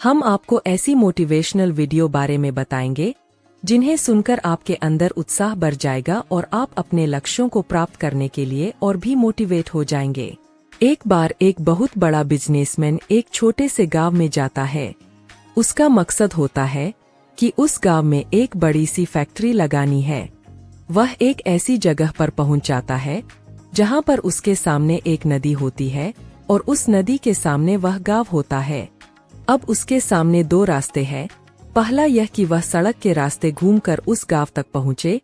हम आपको ऐसी मोटिवेशनल वीडियो बारे में बताएंगे जिन्हें सुनकर आपके अंदर उत्साह बढ़ जाएगा और आप अपने लक्ष्यों को प्राप्त करने के लिए और भी मोटिवेट हो जाएंगे। एक बार एक बहुत बड़ा बिजनेसमैन एक छोटे से गांव में जाता है। उसका मकसद होता है कि उस गांव में एक बड़ी सी फैक्ट्री लगानी है। वह एक ऐसी जगह पर पहुंच जाता है जहां पर उसके सामने एक नदी होती है और उस नदी के सामने वह गांव होता है। अब उसके सामने दो रास्ते हैं। पहला यह कि वह सड़क के रास्ते घूमकर उस गांव तक पहुंचे,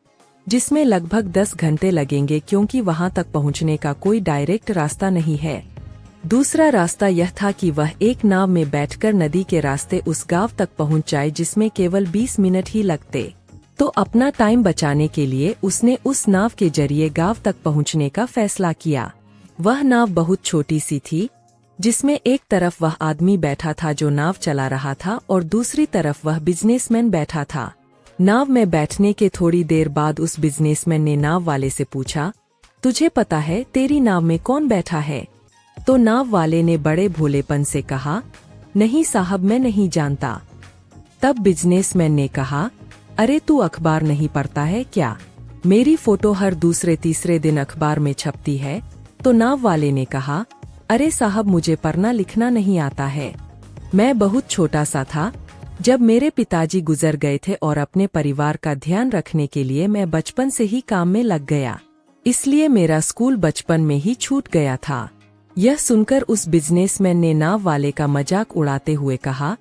जिसमें लगभग 10 घंटे लगेंगे क्योंकि वहां तक पहुंचने का कोई डायरेक्ट रास्ता नहीं है। दूसरा रास्ता यह था कि वह एक नाव में बैठकर नदी के रास्ते उस गांव तक पहुंच जाए, जिसमें केवल 20 मिनट ही लगते। तो अपना टाइम बचाने के लिए उसने उस नाव के जरिए गांव तक पहुंचने का फैसला किया। वह नाव बहुत छोटी सी थी, जिसमें एक तरफ वह आदमी बैठा था जो नाव चला रहा था और दूसरी तरफ वह बिजनेसमैन बैठा था। नाव में बैठने के थोड़ी देर बाद उस बिजनेसमैन ने नाव वाले से पूछा, तुझे पता है तेरी नाव में कौन बैठा है? तो नाव वाले ने बड़े भोलेपन से कहा, नहीं साहब, मैं नहीं जानता। तब बिजनेसमैन ने कहा, अरे तू अखबार नहीं पढ़ता है क्या? मेरी फोटो हर दूसरे तीसरे दिन अखबार में छपती है। तो नाव वाले ने कहा, अरे साहब, मुझे पढ़ना लिखना नहीं आता है। मैं बहुत छोटा सा था जब मेरे पिताजी गुजर गए थे और अपने परिवार का ध्यान रखने के लिए मैं बचपन से ही काम में लग गया, इसलिए मेरा स्कूल बचपन में ही छूट गया था। यह सुनकर उस बिजनेसमैन ने नाव वाले का मजाक उड़ाते हुए कहा,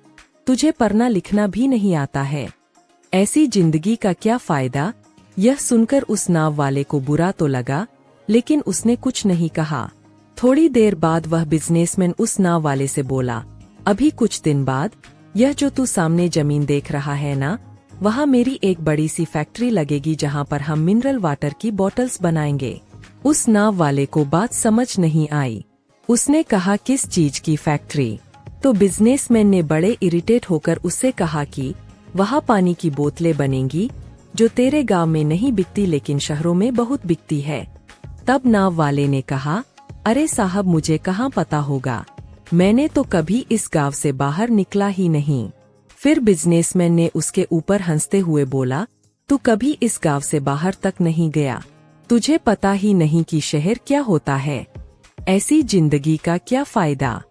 तुझे पढ़ना लिखना भी नहीं आता है, ऐसी जिंदगी का क्या फायदा? यह सुनकर उस नाव वाले को बुरा तो लगा, लेकिन उसने कुछ नहीं कहा। थोड़ी देर बाद वह बिजनेसमैन उस नाव वाले से बोला, अभी कुछ दिन बाद यह जो तू सामने जमीन देख रहा है ना, वहाँ मेरी एक बड़ी सी फैक्ट्री लगेगी जहाँ पर हम मिनरल वाटर की बॉटल्स बनाएंगे। उस नाव वाले को बात समझ नहीं आई। उसने कहा, किस चीज की फैक्ट्री? तो बिजनेसमैन ने बड़े इरिटेट होकर उससे कहा कि वहाँ पानी की बोतलें बनेंगी जो तेरे गांव में नहीं बिकती लेकिन शहरों में बहुत बिकती है। तब नाव वाले ने कहा, अरे साहब, मुझे कहाँ पता होगा, मैंने तो कभी इस गांव से बाहर निकला ही नहीं। फिर बिजनेसमैन ने उसके ऊपर हंसते हुए बोला, तू कभी इस गांव से बाहर तक नहीं गया, तुझे पता ही नहीं कि शहर क्या होता है, ऐसी जिंदगी का क्या फायदा?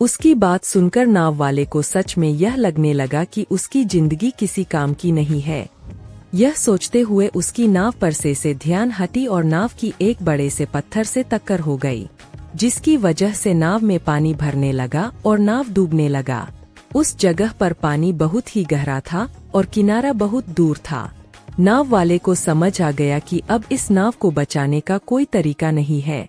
उसकी बात सुनकर नाव वाले को सच में यह लगने लगा कि उसकी जिंदगी किसी काम की नहीं है। यह सोचते हुए उसकी नाव पर से ध्यान हटी और नाव की एक बड़े से पत्थर से टक्कर हो गई, जिसकी वजह से नाव में पानी भरने लगा और नाव डूबने लगा। उस जगह पर पानी बहुत ही गहरा था और किनारा बहुत दूर था। नाव वाले को समझ आ गया कि अब इस नाव को बचाने का कोई तरीका नहीं है।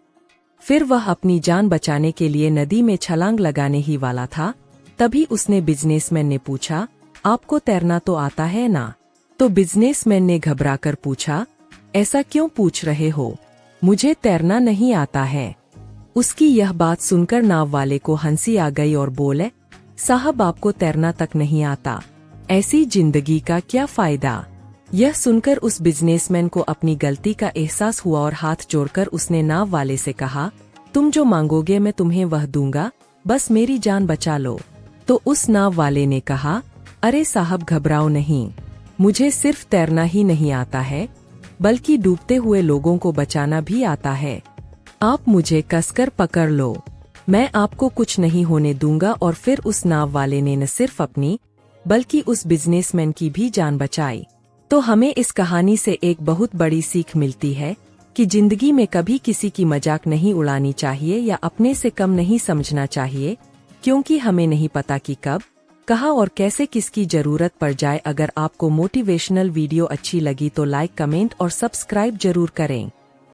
फिर वह अपनी जान बचाने के लिए नदी में छलांग लगाने ही वाला था। तभी उसने बिजनेसमैन ने पूछा, आपको तैरना तो आता है ना? तो बिजनेसमैन ने घबराकर पूछा, ऐसा क्यों पूछ रहे हो? मुझे तैरना नहीं आता है। उसकी यह बात सुनकर नाव वाले को हंसी आ गई और बोले, साहब, आपको तैरना तक नहीं आता, ऐसी जिंदगी का क्या फायदा? यह सुनकर उस बिजनेसमैन को अपनी गलती का एहसास हुआ और हाथ जोड़कर उसने नाव वाले से कहा, तुम जो मांगोगे मैं तुम्हें वह दूंगा, बस मेरी जान बचा लो। तो उस नाव वाले ने कहा, अरे साहब, घबराओ नहीं, मुझे सिर्फ तैरना ही नहीं आता है, बल्कि डूबते हुए लोगों को बचाना भी आता है। आप मुझे कसकर पकड़ लो, मैं आपको कुछ नहीं होने दूंगा। और फिर उस नाव वाले ने न सिर्फ अपनी बल्कि उस बिजनेसमैन की भी जान बचाई। तो हमें इस कहानी से एक बहुत बड़ी सीख मिलती है कि जिंदगी में कभी किसी की मजाक नहीं उड़ानी चाहिए या अपने से कम नहीं समझना चाहिए, क्योंकि हमें नहीं पता कि कब, कहाँ और कैसे किसकी जरूरत पड़ जाए। अगर आपको मोटिवेशनल वीडियो अच्छी लगी तो लाइक, कमेंट और सब्सक्राइब जरूर करें।